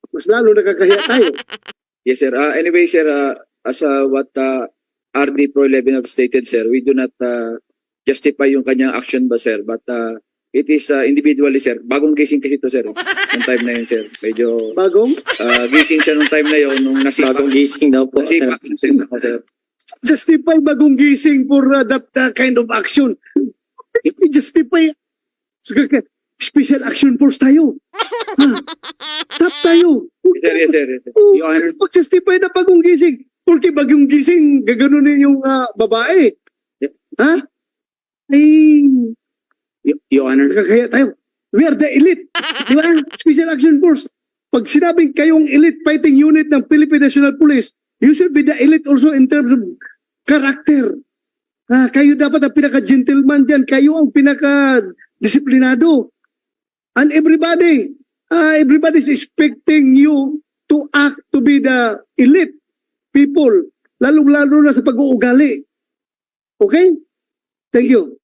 mas lalo nakakahiya tayo. Yes, sir. Anyway, sir, as what RD Pro 11 have stated, sir, we do not justify yung kanyang action ba, sir? But it is individually, sir. Bagong gising kasi ito, sir. Nung time na yun, sir. Medyo Bagong? gising siya nung time na yun. Nung nasipa. Bagong gising daw po, sir. Nasipa, sir. Justify bagong gising for that kind of action. Justify. Special action force tayo. Ha? Sap tayo. Yes, sir. Yes, sir. Your Honor. Pag-justify na bagong gising. Porque bagong gising, gaganunin yung babae. Ha? Ay, Your Honor. nakakaya tayo. We are the elite. Di ba? Special Action Force. Pag sinabing kayong elite fighting unit ng Philippine National Police, you should be the elite also in terms of character. Kayo dapat ang pinaka-gentleman dyan. Kayo ang pinaka-disiplinado. And everybody is expecting you to act to be the elite people. Lalong-lalo na sa pag-uugali. Okay? Thank you.